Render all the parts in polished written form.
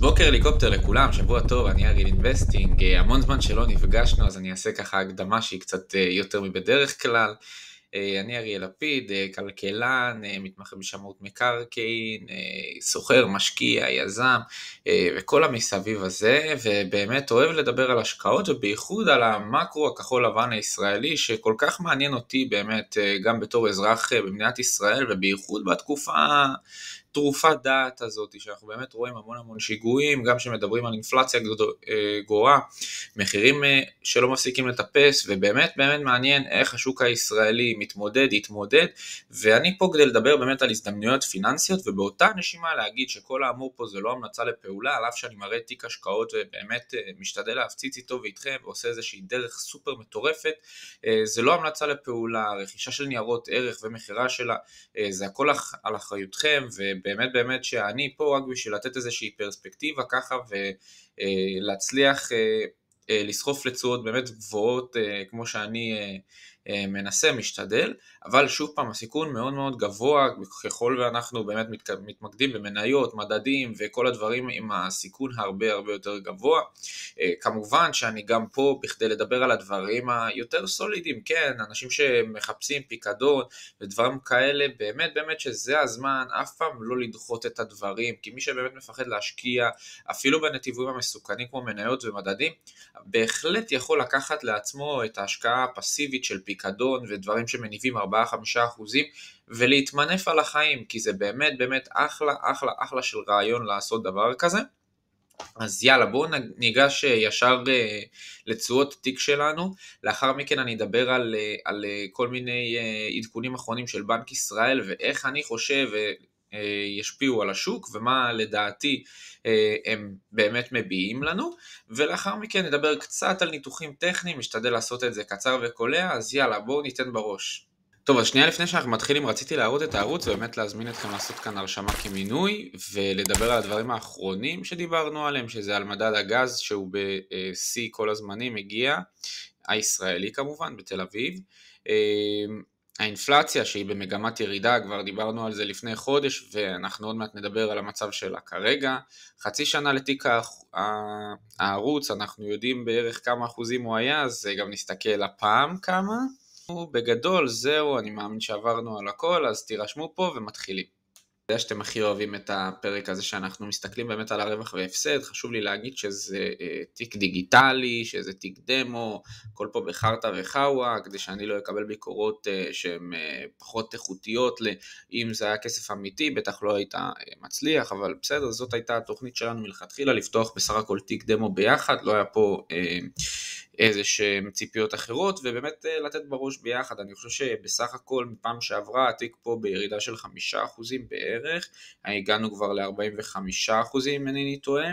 בוקר הליקופטר לכולם, שבוע טוב, אני אריאל אינבסטינג, המון זמן שלא נפגשנו, אז אני אעשה ככה הקדמה שהיא קצת יותר מבדרך כלל. אני אריאל לפיד, כלכלן, מתמחה בשמאות מקרקעין, סוחר, משקיע, יזם, וכל המסביב הזה, ובאמת אוהב לדבר על השקעות, ובייחוד על המקרו הכחול לבן הישראלי, שכל כך מעניין אותי באמת, גם בתור אזרח במדינת ישראל, ובייחוד בתקופה תרופת דעת הזאת, שאנחנו באמת רואים המון שיגועים, גם שמדברים על אינפלציה גואה, מחירים שלא מפסיקים לטפס, ובאמת מעניין איך השוק הישראלי יתמודד, ואני פה כדי לדבר באמת על הזדמנויות פיננסיות, ובאותה נשימה להגיד שכל האמור פה זה לא המלצה לפעולה, על אף שאני מראה תיק השקעות ובאמת משתדל להפציץ איתו ואיתכם, ועושה איזושהי דרך סופר מטורפת, זה לא המלצה לפעולה, רכישה של ניירות ערך ומחירה שלה, זה הכל על אחריותכם, ובאמת שאני פה רק בשביל לתת איזושהי פרספקטיבה ככה, ולהצליח לסחוף לתשואות באמת גבוהות כמו שאני מנסה, משתדל, אבל שוב פעם הסיכון מאוד גבוה, ככל ואנחנו באמת מתמקדים במניות, מדדים וכל הדברים עם הסיכון הרבה יותר גבוה. כמובן שאני גם פה בכדי לדבר על הדברים היותר סולידיים, כן, אנשים שמחפשים פיקדון ודברים כאלה, באמת שזה הזמן, אף פעם לא לדחות את הדברים, כי מי שבאמת מפחד להשקיע, אפילו בנתיבים המסוכנים כמו מניות ומדדים, בהחלט יכול לקחת לעצמו את ההשקעה הפסיבית של פיקדון ודברים שמניבים 4-5% ולהתמנף על החיים, כי זה באמת אחלה של רעיון לעשות דבר כזה. אז יאללה, בואו ניגש ישר לתשואות תיק שלנו, לאחר מכן אני אדבר על כל מיני עדכונים אחרונים של בנק ישראל, ואיך אני חושב ישפיעו על השוק, ומה לדעתי הם באמת מביאים לנו, ולאחר מכן נדבר קצת על ניתוחים טכניים, משתדל לעשות את זה קצר וקולע, אז יאללה, בואו ניתן בראש. טוב, אז שנייה לפני שאנחנו מתחילים, רציתי להראות את הערוץ ובאמת להזמין אתכם לעשות כאן הרשמה כמינוי, ולדבר על הדברים האחרונים שדיברנו עליהם, שזה על מדד הגז שהוא ב-C כל הזמנים הגיע, הישראלי כמובן, בתל אביב. האינפלציה שהיא במגמת ירידה, כבר דיברנו על זה לפני חודש, ואנחנו עוד מעט נדבר על המצב שלה כרגע. חצי שנה לתיק הערוץ, אנחנו יודעים בערך כמה אחוזים הוא היה, אז גם נסתכל הפעם כמה. בגדול זהו, אני מאמין שעברנו על הכל, אז תירשמו פה ומתחילים. אני יודע שאתם הכי אוהבים את הפרק הזה שאנחנו מסתכלים באמת על הרווח והפסד, חשוב לי להגיד שזה תיק דיגיטלי, שזה תיק דמו, כל פה בחרטה וחאווה, כדי שאני לא אקבל ביקורות שהן פחות איכותיות, אם זה היה כסף אמיתי, בטח לא היית מצליח, אבל בסדר, זאת הייתה התוכנית שלנו מלכתחילה, לפתוח בסך הכל תיק דמו ביחד, לא היה פה איזה שהן ציפיות אחרות, ובאמת לתת בראש ביחד. אני חושב שבסך הכל מפעם שעברה, התיק פה בירידה של 5% בערך, הגענו כבר ל-45% אם אני טועה,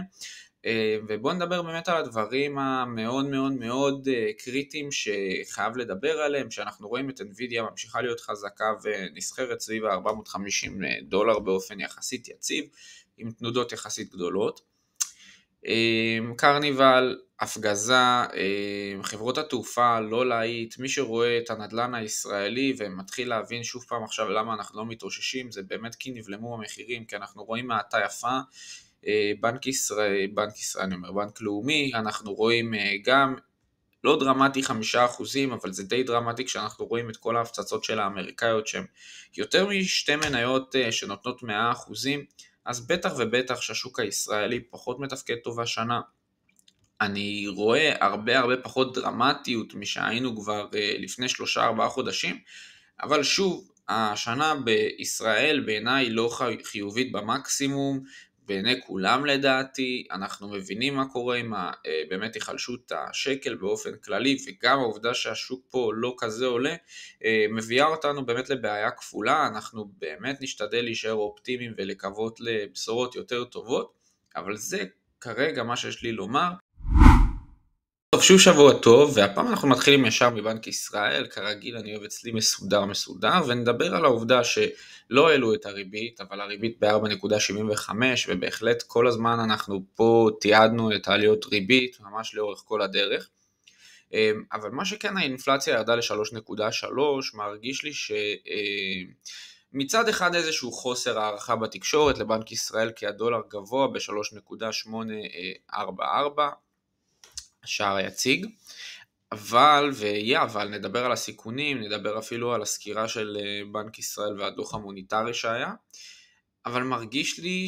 ובואו נדבר באמת על הדברים המאוד קריטיים שחייב לדבר עליהם, שאנחנו רואים את NVIDIA ממשיכה להיות חזקה ונסחרת סביב $450 באופן יחסית יציב, עם תנודות יחסית גדולות. קרניבל, הפגזה, חברות התעופה, לא להיט, מי שרואה את הנדלן הישראלי ומתחיל להבין שוב פעם עכשיו למה אנחנו לא מתאוששים, זה באמת כי נבלמו המחירים, כי אנחנו רואים מעטה יפה, בנק לאומי, אנחנו רואים גם לא דרמטי 5%, אבל זה די דרמטי כשאנחנו רואים את כל ההפצצות של האמריקאיות שהן יותר משתי מניות שנותנות 100%, אז בטח שהשוק הישראלי פחות מתפקד טוב השנה. אני רואה הרבה פחות דרמטיות משהיינו כבר לפני 3-4 חודשים, אבל שוב, השנה בישראל בעיניי לא חיובית במקסימום, בעיני כולם לדעתי, אנחנו מבינים מה קורה עם באמת היחלשות השקל באופן כללי, וגם העובדה שהשוק פה לא כזה עולה, מביאה אותנו באמת לבעיה כפולה. אנחנו באמת נשתדל להישאר אופטימיים ולקוות לבשורות יותר טובות, אבל זה כרגע מה שיש לי לומר. טוב, שוב שבוע טוב, והפעם אנחנו מתחילים ישר מבנק ישראל, כרגיל אני אוהב אצלי מסודר, ונדבר על העובדה שלא העלו את הריבית, אבל הריבית ב-4.75, ובהחלט כל הזמן אנחנו פה תיעדנו את העליות ריבית, ממש לאורך כל הדרך. אבל מה שכן, האינפלציה ירדה ל-3.3, מרגיש לי מצד אחד איזשהו חוסר הערכה בתקשורת לבנק ישראל כי הדולר גבוה ב-3.844, השער היציג, אבל נדבר על הסיכונים, נדבר אפילו על הסקירה של בנק ישראל והדוח המוניטרי שהיה, אבל מרגיש לי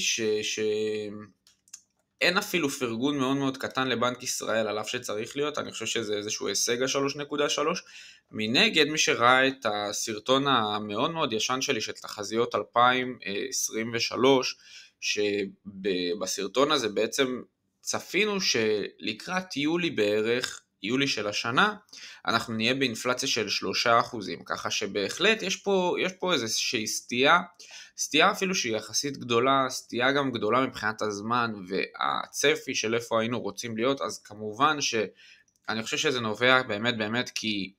אין אפילו פרגון מאוד מאוד קטן לבנק ישראל על אף שצריך להיות, אני חושב שזה איזשהו הישג ה-3.3. מנגד, מי שראה את הסרטון המאוד מאוד ישן שלי של תחזיות 2023, שבסרטון הזה בעצם צפינו שלקראת יולי בערך, יולי של השנה, אנחנו נהיה באינפלציה של 3%, ככה שבהחלט יש פה איזושהי סטייה אפילו שהיא יחסית גדולה, סטייה גם גדולה מבחינת הזמן והצפי של איפה היינו רוצים להיות, אז כמובן שאני חושב שזה נובע באמת כי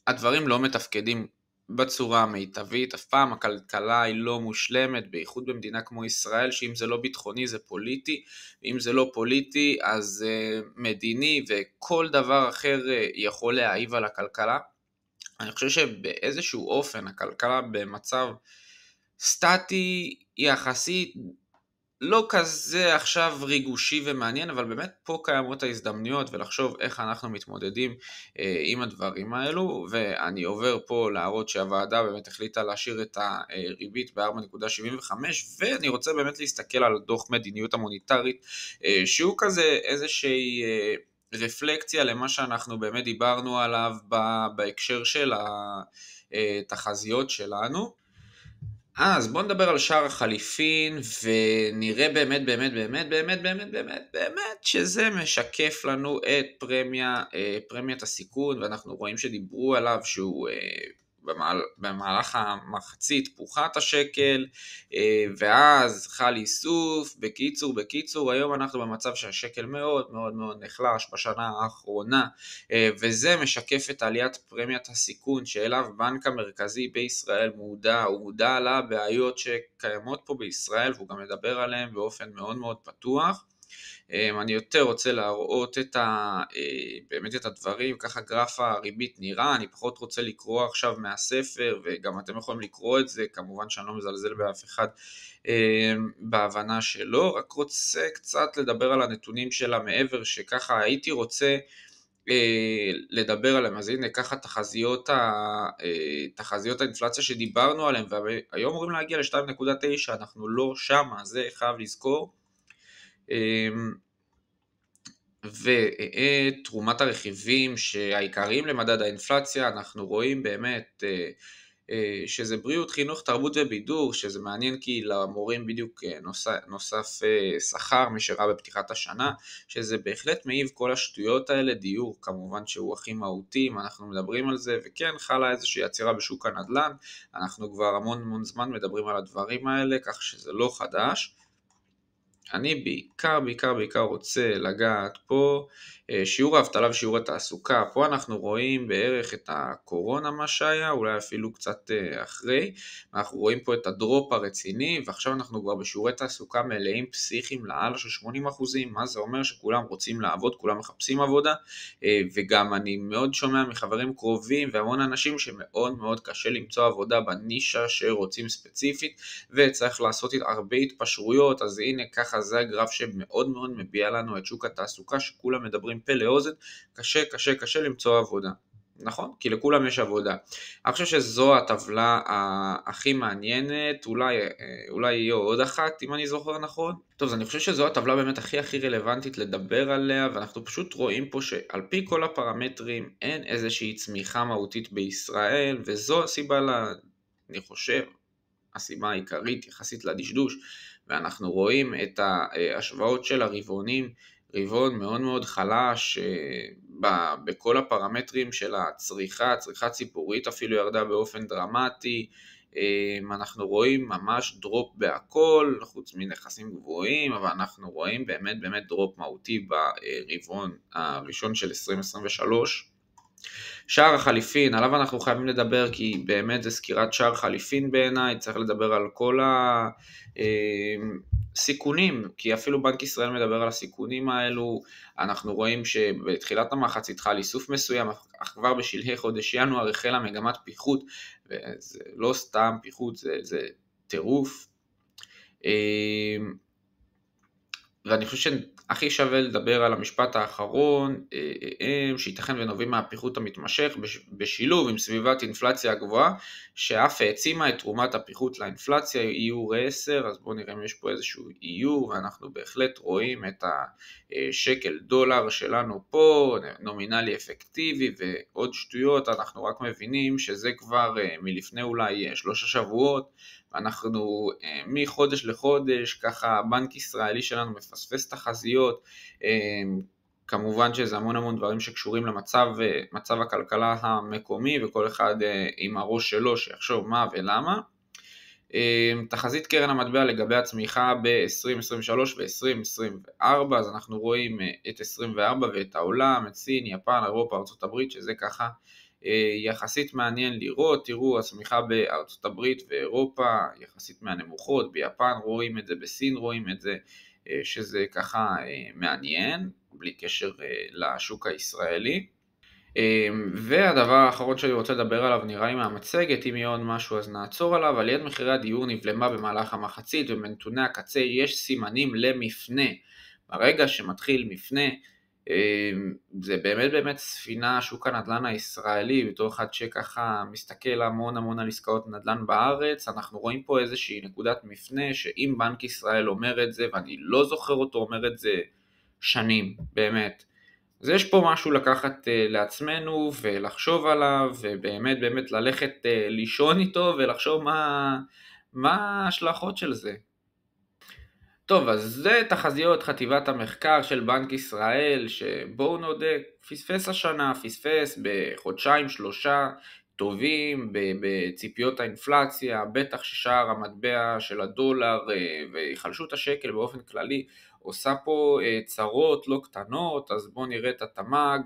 הדברים לא מתפקדים בצורה המיטבית, אף פעם הכלכלה היא לא מושלמת, בייחוד במדינה כמו ישראל, שאם זה לא ביטחוני זה פוליטי, ואם זה לא פוליטי אז מדיני וכל דבר אחר יכול להעיב על הכלכלה. אני חושב שבאיזשהו אופן הכלכלה במצב סטטי יחסית, לא כזה עכשיו ריגושי ומעניין, אבל באמת פה קיימות ההזדמנויות ולחשוב איך אנחנו מתמודדים עם הדברים האלו, ואני עובר פה להראות שהוועדה באמת החליטה להשאיר את הריבית ב-4.75, ואני רוצה באמת להסתכל על דוח מדיניות המוניטרית, שהוא כזה איזושהי רפלקציה למה שאנחנו באמת דיברנו עליו בהקשר של התחזיות שלנו. אז בואו נדבר על שער החליפין ונראה באמת שזה משקף לנו את פרמיית הסיכון, ואנחנו רואים שדיברו עליו שהוא במהלך המחצית פוחת השקל ואז חל איסוף. בקיצור היום אנחנו במצב שהשקל מאוד נחלש בשנה האחרונה, וזה משקף את עליית פרמיית הסיכון שאליו בנק המרכזי בישראל מודע לבעיות שקיימות פה בישראל, והוא גם מדבר עליהן באופן מאוד פתוח. אני יותר רוצה להראות באמת את הדברים, ככה גרף הריבית נראה, אני פחות רוצה לקרוא עכשיו מהספר, וגם אתם יכולים לקרוא את זה, כמובן שאני לא מזלזל באף אחד בהבנה שלו, רק רוצה קצת לדבר על הנתונים שלה מעבר, שככה הייתי רוצה לדבר עליהם. אז הנה ככה תחזיות האינפלציה שדיברנו עליהם, והיום אמורים להגיע ל-2.9, אנחנו לא שם, זה חייב לזכור. ותרומת הרכיבים שהעיקריים למדד האינפלציה, אנחנו רואים באמת שזה בריאות, חינוך, תרבות ובידור, שזה מעניין כי למורים בדיוק נוסף שכר מי שראה בפתיחת השנה, שזה בהחלט מעיב כל השטויות האלה. דיור כמובן שהוא הכי מהותי אם אנחנו מדברים על זה, וכן חלה איזושהי עצירה בשוק הנדל"ן, אנחנו כבר המון זמן מדברים על הדברים האלה, כך שזה לא חדש. אני בעיקר רוצה לגעת פה, שיעור האבטלה ושיעור התעסוקה. פה אנחנו רואים בערך את הקורונה מה שהיה, אולי אפילו קצת אחרי, אנחנו רואים פה את הדרופ הרציני, ועכשיו אנחנו כבר בשיעורי תעסוקה מלאים פסיכיים לעלה של 80%, מה זה אומר? שכולם רוצים לעבוד, כולם מחפשים עבודה, וגם אני מאוד שומע מחברים קרובים והמון אנשים שמאוד קשה למצוא עבודה בנישה שרוצים ספציפית, וצריך לעשות הרבה התפשרויות. אז הנה ככה זה הגרף שמאוד מביע לנו את שוק התעסוקה, שכולם מדברים פה לאוזן, קשה למצוא עבודה. נכון? כי לכולם יש עבודה. אני חושב שזו הטבלה הכי מעניינת, אולי יהיה עוד אחת אם אני זוכר נכון. טוב, אז אני חושב שזו הטבלה באמת הכי רלוונטית לדבר עליה, ואנחנו פשוט רואים פה שעל פי כל הפרמטרים אין איזושהי צמיחה מהותית בישראל, וזו הסיבה אני חושב, הסיבה העיקרית יחסית לדשדוש, ואנחנו רואים את ההשוואות של הרבעונים, רבעון מאוד חלש בכל הפרמטרים של הצריכה ציבורית אפילו ירדה באופן דרמטי, אנחנו רואים ממש דרופ בהכל, חוץ מנכסים גבוהים, אבל אנחנו רואים באמת דרופ מהותי ברבעון הראשון של 2023. שער החליפין, עליו אנחנו חייבים לדבר כי באמת זה סקירת שער חליפין בעיניי, צריך לדבר על כל סיכונים, כי אפילו בנק ישראל מדבר על הסיכונים האלו. אנחנו רואים שבתחילת המחצית חל איסוף מסוים, אך כבר בשלהי חודש ינואר החלה מגמת פיחות, וזה לא סתם פיחות, זה טירוף. ואני חושב שהכי שווה לדבר על המשפט האחרון, שייתכן ונובעים מהפיחות המתמשך בשילוב עם סביבת אינפלציה גבוהה, שאף העצימה את תרומת הפיחות לאינפלציה, איור 10, אז בואו נראה אם יש פה איזשהו איור, ואנחנו בהחלט רואים את השקל דולר שלנו פה, נומינלי אפקטיבי ועוד שטויות. אנחנו רק מבינים שזה כבר מלפני אולי 3 שבועות, אנחנו מחודש לחודש, ככה בנק ישראלי שלנו מפספס תחזיות, כמובן שזה המון דברים שקשורים למצב הכלכלה המקומי, וכל אחד עם הראש שלו שיחשוב מה ולמה. תחזית קרן המטבע לגבי הצמיחה ב-2023 ו-2024, אז אנחנו רואים את 24 ואת העולם, את סין, יפן, אירופה, ארצות הברית, שזה ככה יחסית מעניין לראות. תראו, הצמיחה בארצות הברית ואירופה יחסית מהנמוכות, ביפן רואים את זה, בסין רואים את זה, שזה ככה מעניין, בלי קשר לשוק הישראלי. והדבר האחרון שאני רוצה לדבר עליו נראה לי מהמצגת, אם יהיה עוד משהו אז נעצור עליו. עליית מחירי הדיור נבלמה במהלך המחצית, ובנתוני הקצה יש סימנים למפנה. ברגע שמתחיל מפנה, זה באמת ספינה, שוק הנדל"ן הישראלי, בתור אחד שככה מסתכל המון על עסקאות נדל"ן בארץ, אנחנו רואים פה איזושהי נקודת מפנה, שאם בנק ישראל אומר את זה, ואני לא זוכר אותו אומר את זה שנים, באמת. אז יש פה משהו לקחת לעצמנו ולחשוב עליו, ובאמת ללכת לישון איתו ולחשוב מה ההשלכות של זה. טוב, אז זה תחזיות חטיבת המחקר של בנק ישראל, שבואו נודה, פספס השנה, פספס בחודשיים 3 טובים בציפיות האינפלציה, בטח ששער המטבע של הדולר והיחלשות השקל באופן כללי עושה פה צרות לא קטנות. אז בואו נראה את התמ"ג.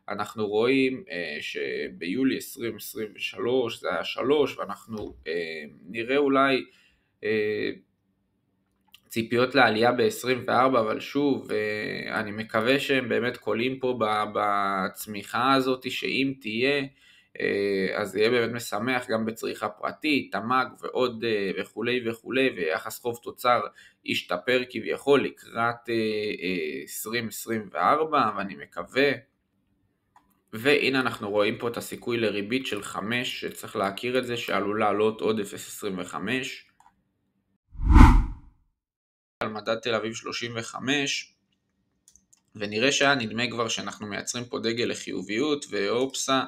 אנחנו רואים שביולי 2023 זה היה 3, ואנחנו נראה אולי ציפיות לעלייה ב-24, אבל שוב, אני מקווה שהם באמת קולים פה בצמיחה הזאת, שאם תהיה, אז יהיה באמת משמח גם בצריכה פרטית, תמ"ג ועוד וכולי, ויחס חוב תוצר ישתפר כביכול לקראת 2024, ואני מקווה. והנה אנחנו רואים פה את הסיכוי לריבית של 5, שצריך להכיר את זה, שעלולה לעלות עוד 0.25. על מדד תל אביב 35, ונראה שהיה נדמה כבר שאנחנו מייצרים פה דגל לחיוביות, ואופסה,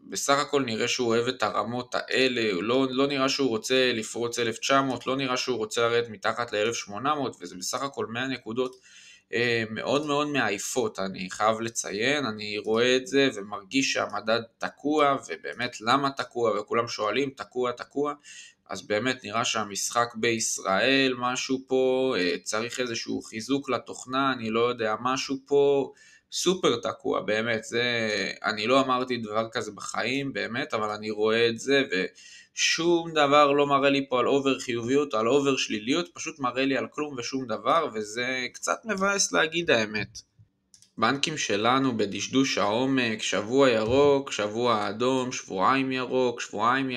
בסך הכל נראה שהוא אוהב את הרמות האלה, לא נראה שהוא רוצה לפרוץ 1900, לא נראה שהוא רוצה לרדת מתחת ל-1800, וזה בסך הכל 100 נקודות מאוד מעייפות, אני חייב לציין. אני רואה את זה ומרגיש שהמדד תקוע, ובאמת למה תקוע, וכולם שואלים תקוע, אז באמת נראה שהמשחק בישראל, משהו פה, צריך איזשהו חיזוק לתוכנה, אני לא יודע, משהו פה סופר תקוע, באמת, אני לא אמרתי דבר כזה בחיים, באמת, אבל אני רואה את זה, ושום דבר לא מראה לי פה על אובר חיוביות, על אובר שליליות, פשוט מראה לי על כלום ושום דבר, וזה קצת מבאס להגיד האמת. בנקים שלנו בדשדוש העומק, שבוע ירוק, שבוע אדום, שבועיים ירוק, שבועיים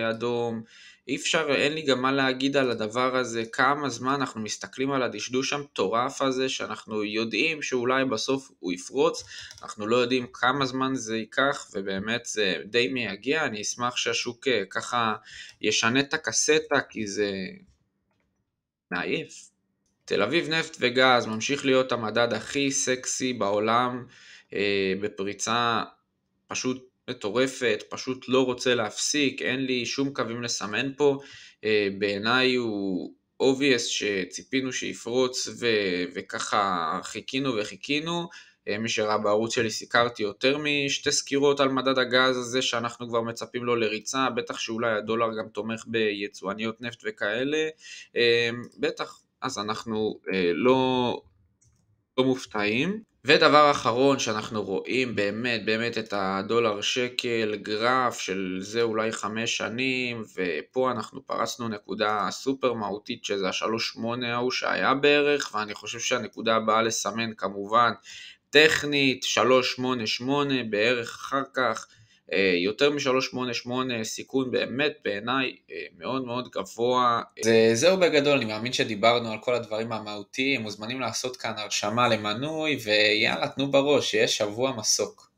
אדום, אי אפשר, אין לי גם מה להגיד על הדבר הזה, כמה זמן אנחנו מסתכלים על הדשדוש המטורף הזה, שאנחנו יודעים שאולי בסוף הוא יפרוץ, אנחנו לא יודעים כמה זמן זה ייקח, ובאמת זה די מייגע. אני אשמח שהשוק ככה ישנה את הקסטה, כי זה מעייף. תל אביב נפט וגז ממשיך להיות המדד הכי סקסי בעולם, בפריצה פשוט מטורפת, פשוט לא רוצה להפסיק, אין לי שום קווים לסמן פה. בעיניי הוא obvious שציפינו שיפרוץ, וככה חיכינו. מי שראה בערוץ שלי סיקרתי יותר משתי סקירות על מדד הגז הזה, שאנחנו כבר מצפים לו לריצה, בטח שאולי הדולר גם תומך ביצואניות נפט וכאלה, בטח, אז אנחנו לא מופתעים. ודבר אחרון שאנחנו רואים באמת את הדולר שקל, גרף של זה אולי 5 שנים, ופה אנחנו פרסנו נקודה סופר מהותית שזה ה-3.8 ההוא שהיה בערך, ואני חושב שהנקודה הבאה לסמן כמובן טכנית, 3.88 בערך אחר כך, יותר מ-3.88, סיכון באמת בעיניי מאוד מאוד גבוה. זהו בגדול, אני מאמין שדיברנו על כל הדברים המהותיים, מוזמנים לעשות כאן הרשמה למנוי, ויאללה, תנו בראש, שיהיה שבוע מסוק.